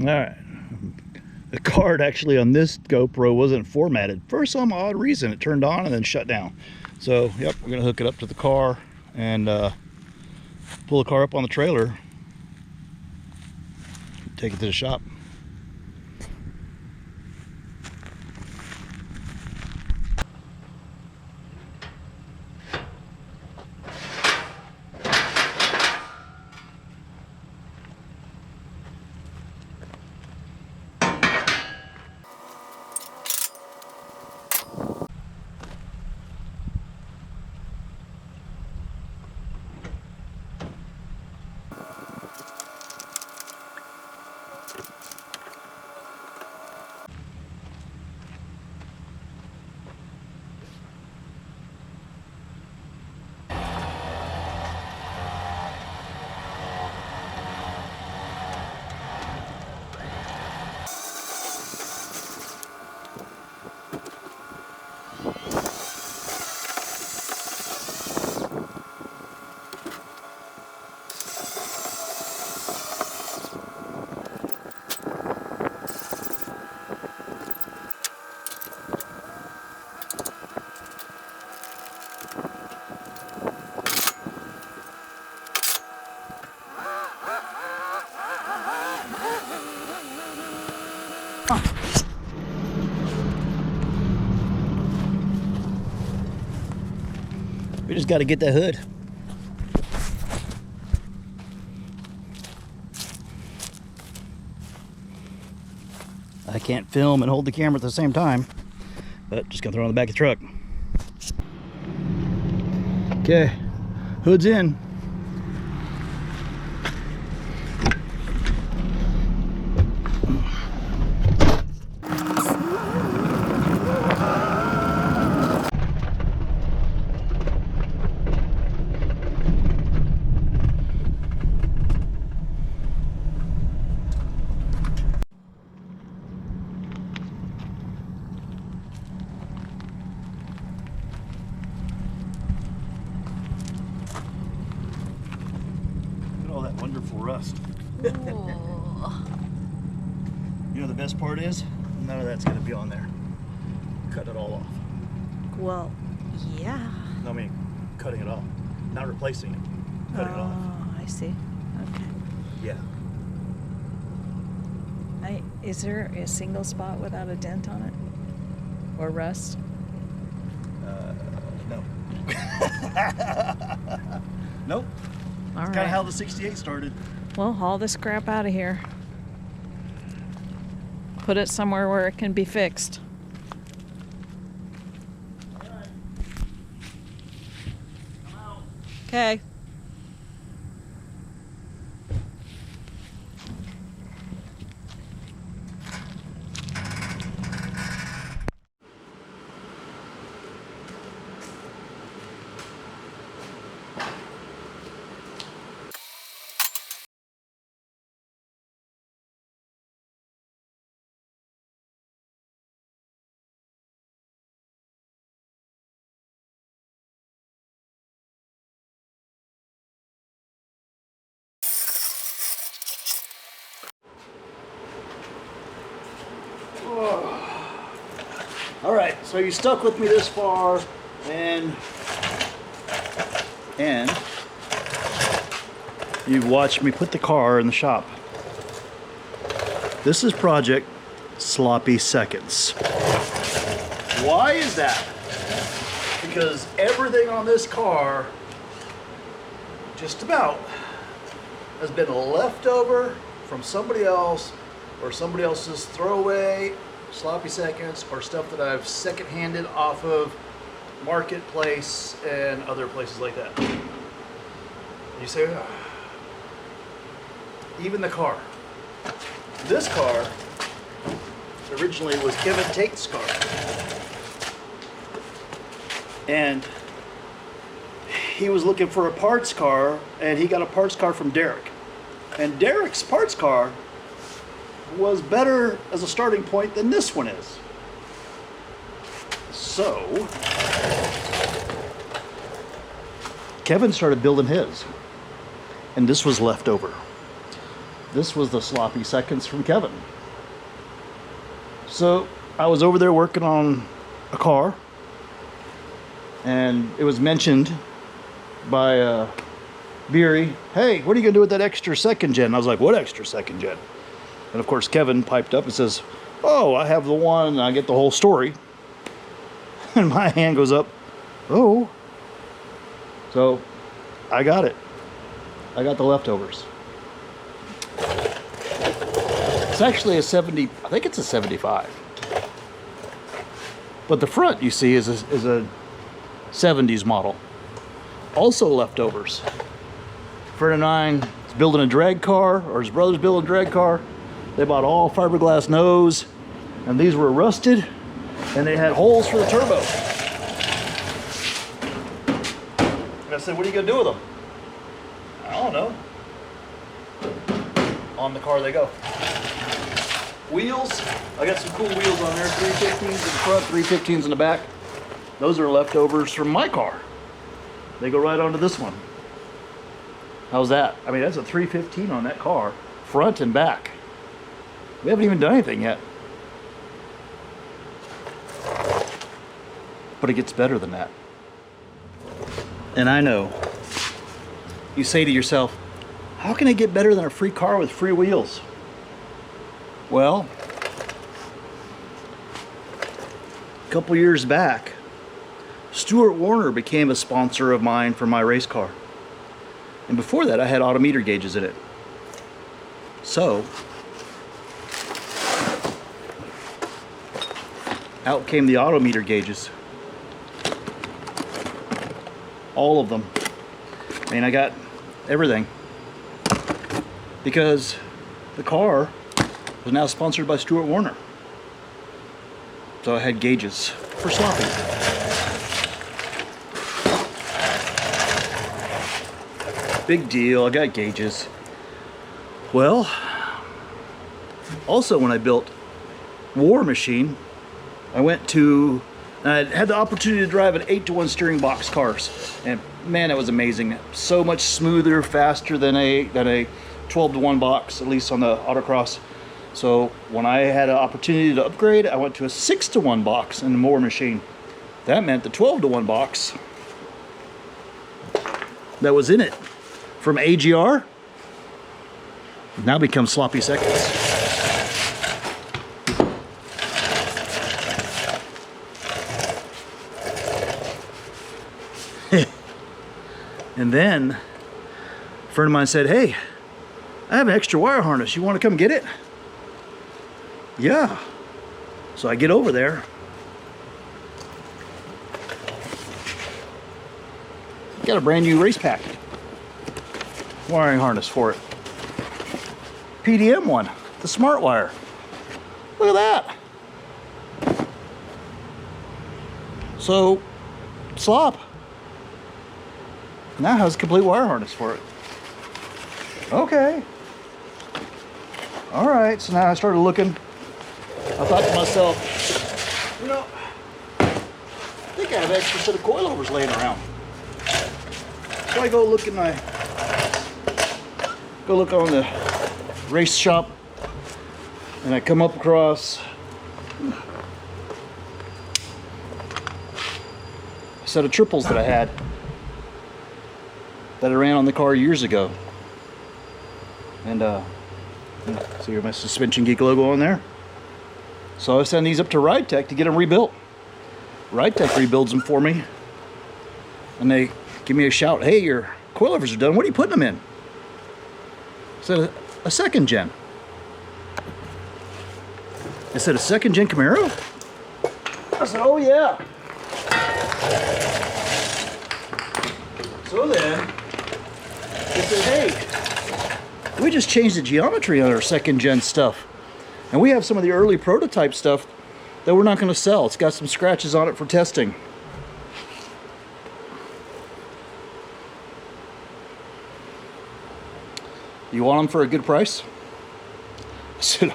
All right. The card actually on this GoPro wasn't formatted. For some odd reason, it turned on and then shut down. So, yep, we're gonna hook it up to the car and pull the car up on the trailer, take it to the shop. We just got to get that hood. I can't film and hold the camera at the same time, but just gonna throw it on the back of the truck. Okay, hood's in. All that wonderful rust. You know the best part is none of that's going to be on there. Cut it all off. Well, yeah. No, I mean cutting it off, not replacing it. Cutting it off. Oh, I see. Okay. Yeah. Is there a single spot without a dent on it? Or rust? No. Nope. All That's kind of how the 68 started. Well, haul this crap out of here. Put it somewhere where it can be fixed. Okay. All right, so you stuck with me this far, and you've watched me put the car in the shop. This is Project Sloppy Seconds. Why is that? Because everything on this car, just about, has been left over from somebody else or somebody else's throwaway sloppy seconds or stuff that I've second-handed off of Marketplace and other places like that. You say, oh. Even the car. This car originally was Kevin Tate's car. And he was looking for a parts car, and he got a parts car from Derek. And Derek's parts car was better as a starting point than this one is. So Kevin started building his, and this was left over. this was the sloppy seconds from Kevin. So I was over there working on a car, and it was mentioned by Beery, hey, what are you gonna do with that extra second gen? I was like, what extra second gen? And of course Kevin piped up and says, oh, I have the one, and I get the whole story. And my hand goes up, oh. So I got it. I got the leftovers. It's actually a 70, I think it's a 75. But the front, you see, is a 70s model. Also leftovers. A friend of mine is building a drag car, or his brother's building a drag car. They bought all fiberglass nose, and these were rusted, and they had holes for the turbo. And I said, what are you gonna do with them? I don't know. On the car they go. Wheels, I got some cool wheels on there, 315s in the front, 315s in the back. Those are leftovers from my car. They go right onto this one. How's that? I mean, that's a 315 on that car, front and back. We haven't even done anything yet. But it gets better than that. And I know, you say to yourself, how can it get better than a free car with free wheels? Well, a couple years back, Stuart Warner became a sponsor of mine for my race car. And before that, I had odometer gauges in it. So, out came the odometer gauges. All of them. I mean, I got everything. Because the car was now sponsored by Stuart Warner. So I had gauges for sloppy. Big deal, I got gauges. Well, also when I built War Machine, I had the opportunity to drive an 8-to-1 steering box cars. And man, it was amazing. So much smoother, faster than a 12-to-1 box, at least on the autocross. So when I had an opportunity to upgrade, I went to a 6-to-1 box in the War Machine. That meant the 12-to-1 box that was in it from AGR now becomes sloppy seconds. And then a friend of mine said, hey, I have an extra wire harness. You want to come get it? Yeah. So I get over there. Got a brand new race pack. Wiring harness for it. PDM one. The smart wire. Look at that. So, slop. Now has a complete wire harness for it. Okay. All right, so now I started looking. I thought to myself, you know, I think I have an extra set of coilovers laying around. So I go look on the race shop, and I come up across a set of triples that I had that I ran on the car years ago. And see my Suspension Geek logo on there. So I send these up to Ride Tech to get them rebuilt. Ride Tech rebuilds them for me, and they give me a shout, hey, your coilovers are done, what are you putting them in? I said, a second gen. I said, a second gen Camaro? I said, oh yeah. So then they said, hey, we just changed the geometry on our second gen stuff, and we have some of the early prototype stuff that we're not going to sell. It's got some scratches on it for testing. You want them for a good price? I said,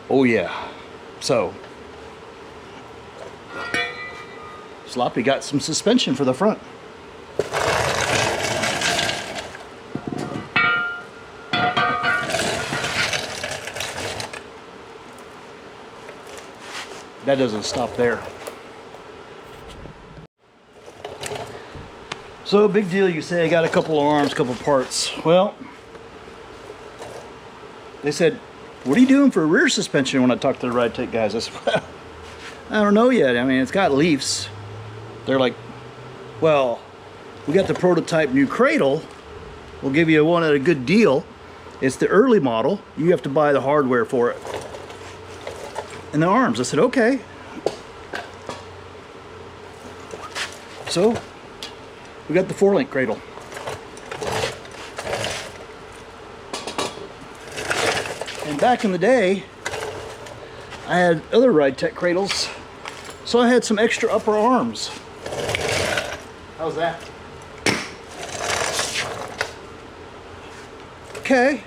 oh yeah. So Sloppy got some suspension for the front. that doesn't stop there. So big deal, you say I got a couple of arms, couple of parts. Well, they said, what are you doing for rear suspension? When I talked to the Ride Tech guys, I said, well, I don't know yet. I mean, it's got leafs. They're like, well, we got the prototype new cradle. We'll give you one at a good deal. It's the early model. You have to buy the hardware for it. And the arms. I said, okay. So, we got the 4-link cradle. And back in the day, I had other Ride Tech cradles, so I had some extra upper arms. How's that? Okay,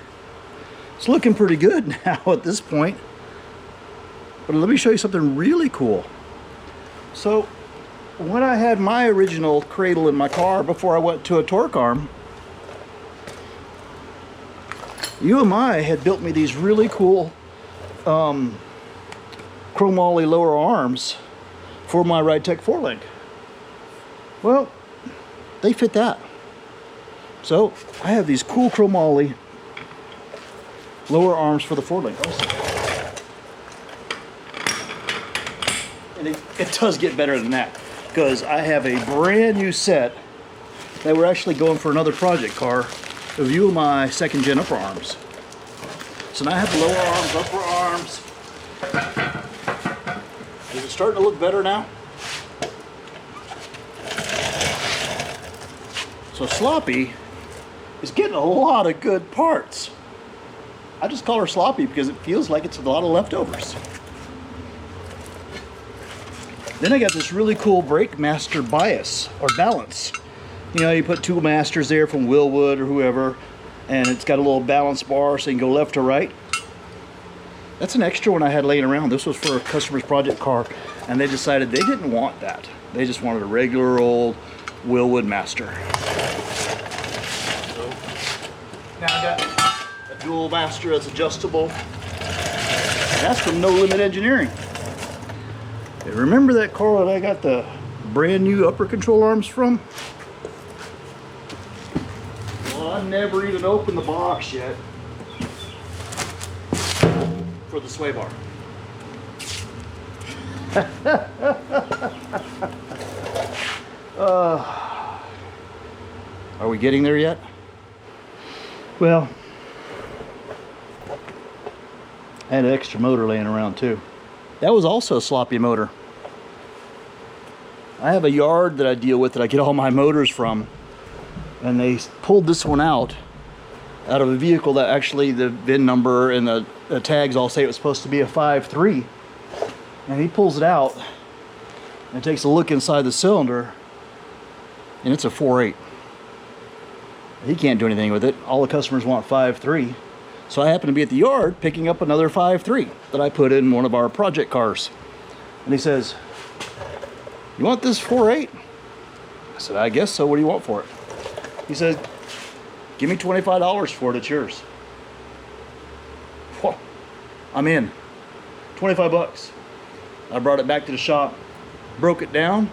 it's looking pretty good now at this point. But let me show you something really cool. So, when I had my original cradle in my car before I went to a torque arm, UMI had built me these really cool chromoly lower arms for my Ride Tech 4-link. Well, they fit that. So I have these cool chromoly lower arms for the 4-link also. And it does get better than that, because I have a brand new set that we're actually going for another project car of UMI 2nd gen upper arms. So now I have the lower arms, upper arms. Is it starting to look better now? So Sloppy is getting a lot of good parts. I just call her Sloppy because it feels like it's a lot of leftovers. Then I got this really cool brake master bias or balance. You know, you put 2 masters there from Willwood or whoever, and it's got a little balance bar so you can go left to right. That's an extra one I had laying around. This was for a customer's project car, and they decided they didn't want that. They just wanted a regular old Willwood master. So now I got a dual master that's adjustable. And that's from No Limit Engineering. And remember that car that I got the brand new upper control arms from? Well, I never even opened the box yet for the sway bar. Are we getting there yet? Well, I had an extra motor laying around too. That was also a Sloppy motor. I have a yard that I deal with that I get all my motors from, and they pulled this one out of a vehicle that actually the VIN number and the tags all say it was supposed to be a 5.3, and he pulls it out and takes a look inside the cylinder, and it's a 4.8. He can't do anything with it. All the customers want 5.3. So I happen to be at the yard picking up another 5.3 that I put in one of our project cars. And he says, "You want this 4.8? I said, "I guess so. What do you want for it?" He said, "Give me $25 for it. It's yours." Whoa. I'm in. 25 bucks. I brought it back to the shop, broke it down,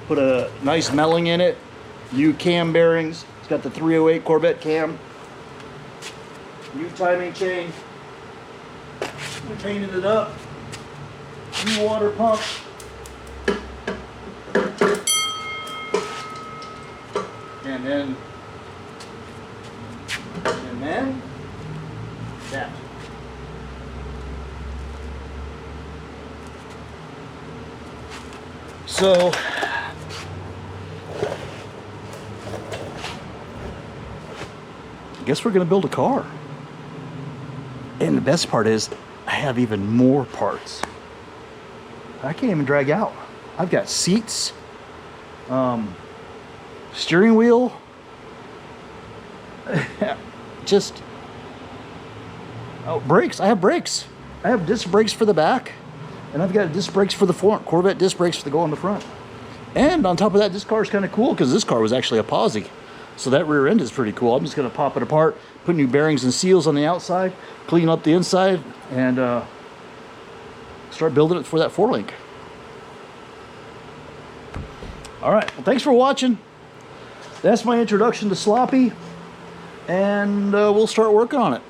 put a nice melling in it, new cam bearings. It's got the 308 Corvette cam. New timing chain. We painted it up. New water pump. And then that. So I guess we're gonna build a car. And the best part is, I have even more parts. I can't even drag out. I've got seats, steering wheel, just, brakes. I have brakes. I have disc brakes for the back, and I've got disc brakes for the front, Corvette disc brakes to go on the front. And on top of that, this car is kind of cool because this car was actually a posi. So that rear end is pretty cool. I'm just gonna pop it apart, put new bearings and seals on the outside, clean up the inside, and start building it for that 4-link. All right, well, thanks for watching. That's my introduction to sloppy, and we'll start working on it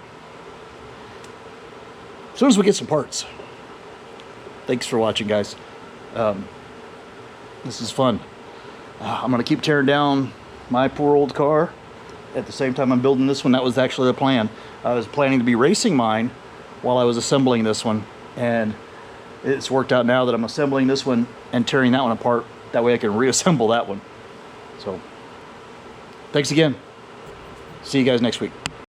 as soon as we get some parts. Thanks for watching, guys. This is fun. I'm gonna keep tearing down my poor old car at the same time I'm building this one. That was actually the plan. I was planning to be racing mine while I was assembling this one, and it's worked out now that I'm assembling this one and tearing that one apart. That way I can reassemble that one. So thanks again. See you guys next week.